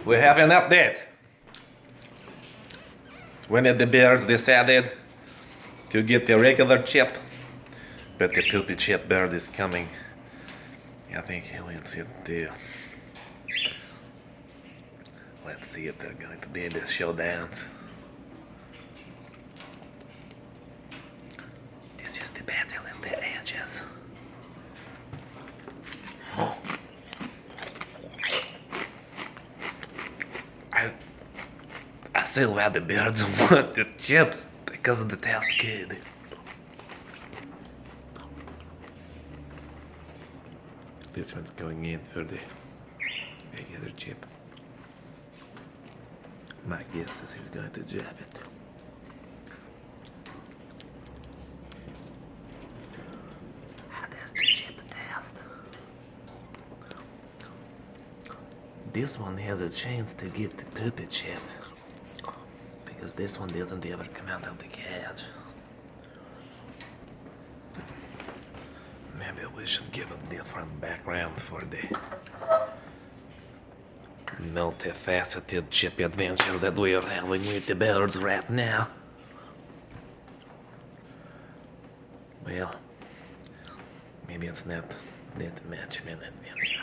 We have an update. One of the bears decided to get the regular chip, but the poopy chip bird is coming. I think he wants it too. Let's see if they're going to be in the showdowns. This is the battle in the edges. I still have the birds want the chips because of the taste good. This one's going in for the regular chip. My guess is he's going to jab it. How does the chip taste? This one has a chance to get the poopy chip. Because this one doesn't ever come out of the cage. Maybe we should give a different background for the multifaceted chip adventure that we are having with the birds right now. Well, maybe it's not that much of an adventure.